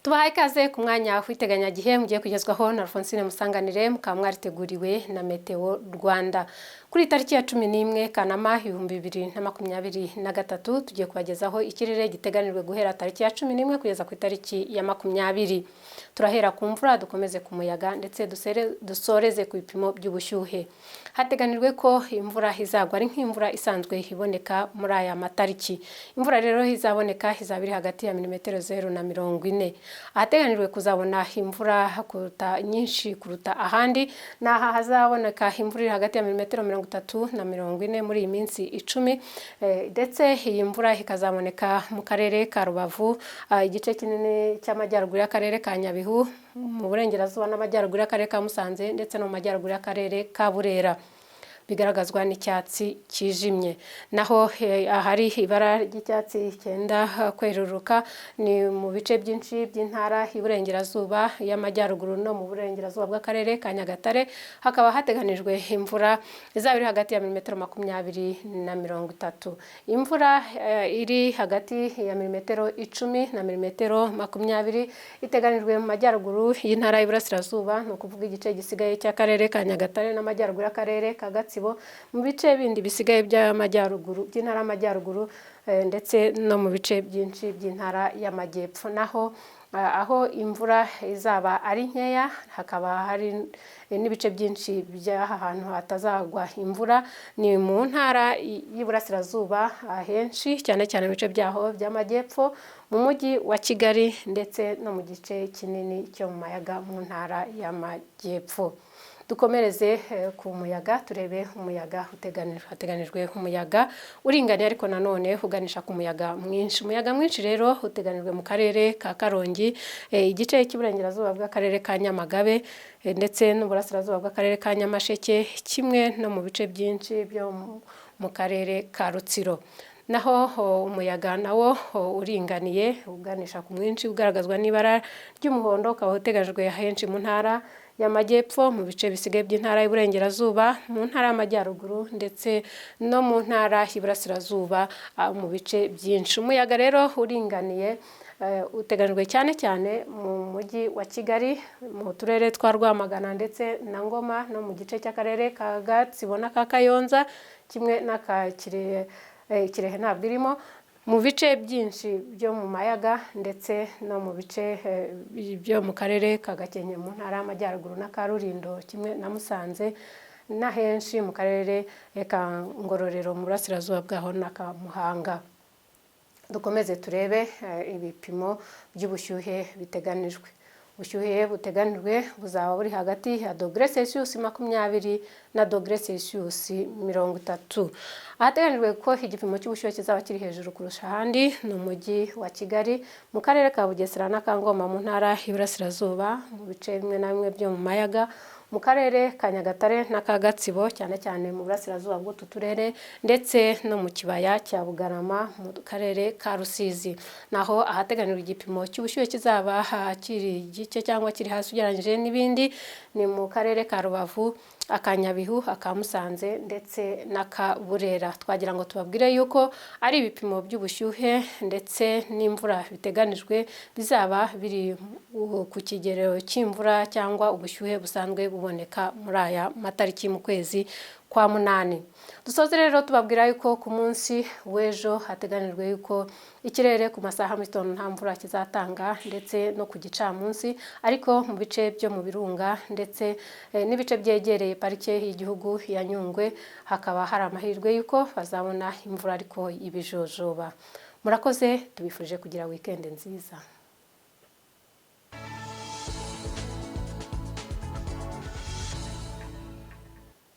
Tubahaye ikaze ku mwanya w'iteganyagihe mugiye kugezwaho na Alphonsine Musanganire mukaba mwariteguriwe na Meteo Rwanda. Kuri tariki ya 11 Kanama 2023 tugiye kubagezaho ikirere giteganijwe guhera tariki ya 11 kugeza ku tariki ya 20. Turahera ku mvura dukomeze ku muyaga ndetse dusoreze ku bipimo by'ubushyuhe. Hateganijwe ko imvura izagwa ari nk'imvura isanzwe iboneka muri aya matariki. Imvura rero izaboneka izabiri hagati ya milimetero 0 na 40. Ahateganijwe kuzabona imvura nyinshi kuruta ahandi naha hazaboneka imvura iri hagati ya milimetero 30 na 40 muri iyi minsi 10, ndetse iyi mvura ikazaboneka mu karere ka Rubavu, igice kinini cy'amajyaruguru y'akarere ka Nyabihu, mu burengerazuba n'amajyaruguru y'akarere ka Musanze ndetse no mu majyaruguru y'akarere ka Burera. Bigaragazwa n'icyatsi kijimye. Naho ahari ibara ry'icyatsi cyenda kweruruka ni mu bice byinshi by'intara y'Iburengerazuba y'amajyaruguru no mu burengerazuba bw'akarere ka Nyagatare. Hakaba hateganijwe imvura izabiri hagati ya milimetero 20 na 30. Imvura iri hagati ya milimetero 10 na milimetero 20 iteganijwe mu majyaruguru y'intara y'Iburasirazuba, no kuvuga igice gisigaye cy'akarere ka Nyagatare n'amajyaruguru y'akarere ka mu bice bindi bisigaye by'amajyaruguru by'intara y'amajyaruguru, ndetse no mu bice byinshi by'intara y'amajyepfo. Naho aho imvura izaba ari nkeya hakaba hari n'ibice byinshi by'aha hantu hatazagwa imvura ni mu ntara y'Iburasirazuba ahenshi, cyane cyane mu bice byaho by'amajyepfo, mu mujyi wa Kigali ndetse no mu gice kinini cyo mu mayaga mu ntara y'amajyepfo. Dukomereze ku muyaga turebe umuyaga uteganijwe umuyaga uringaniye ariko nanone uganisha ku muyaga mwinshi. Umuyaga mwinshi rero uteganijwe mu karere ka Karongi, igice cy'Iburengerazuba bw'akarere ka Nyamagabe ndetse n'Uburasirazuba bw'akarere ka Nyamasheke, kimwe no mu bice byinshi byo mu karere ka Rutsiro. Naho umuyaga nawo uringaniye uganisha ku mwinshi ugaragazwa n'ibara ry'umuhondo, ukaba uteganyijwe henshi mu ntara y'amajyepfo, mu bice bisigaye by'intara y'Iburengerazuba, mu ntara y'amajyaruguru ndetse no mu ntara y'Iburasirazuba mu bice byinshi. Umuyaga rero uringaniye uteganyijwe cyane cyane mu mujyi wa Kigali, mu turere twa Rwamagana ndetse na Ngoma, no mu gice cy'akarere ka Gatsibo n'aka Kayonza, kimwe n'aka Kirehe ntabwo irimo, mu bice byinshi byo mu mayaga ndetse no mu bice byo mu karere ka Gakenke mu ntara y'amajyaruguru na Karulindo, kimwe na Musanze, na henshi mu karere ka Ngororero mu burasirazuba bwaho na Muhanga. Dukomeze turebe ibipimo by'ubushyuhe biteganijwe. Ubushyuhe buteganijwe buzaba buri hagati ya °C 20 na °C 30. Ahateganijwe ko igipimo cy'ubushyuhe kizaba kiri hejuru kurusha ahandi ni umujyi wa Kigali, mu karere ka Bugesera na Ngoma mu ntara y'Iburasirazuba, mu bice bimwe na bimwe byo mu mayaga, mu karere ka Nyagatare n'aka Gatsibo, cyane cyane mu burasirazuba bw'utu turere, ndetse no mu kibaya cya Bugarama mu karere ka Rusizi. Naho ahateganijwe igipimo cy'ubushyuhe kizaba kiri igice cyangwa kiri hasi ugereranyije n'ibindi ni mu karere ka Rubavu, aka Nyabihu, aka Musanze ndetse n'aka Burera. Twagira ngo tubabwire yuko ari ibipimo by'ubushyuhe ndetse n'imvura biteganijwe bizaba biri ku kigero cy'imvura cyangwa ubushyuhe busanzwe buboneka muri aya matariki mu kwezi kwa munani. Dusoze rero tubabwira yuko ku munsi w'ejo hateganijwe yuko ikirere ku masaha y'igitondo nta mvura kizatanga ndetse no ku gicamunsi, ariko mu bice byo mu birunga ndetse n'ibice byegereye parike y'igihugu ya Nyungwe hakaba hari amahirwe yuko bazabona imvura ariko ibijojoba. Murakoze, tubifurije kugira weekend nziza.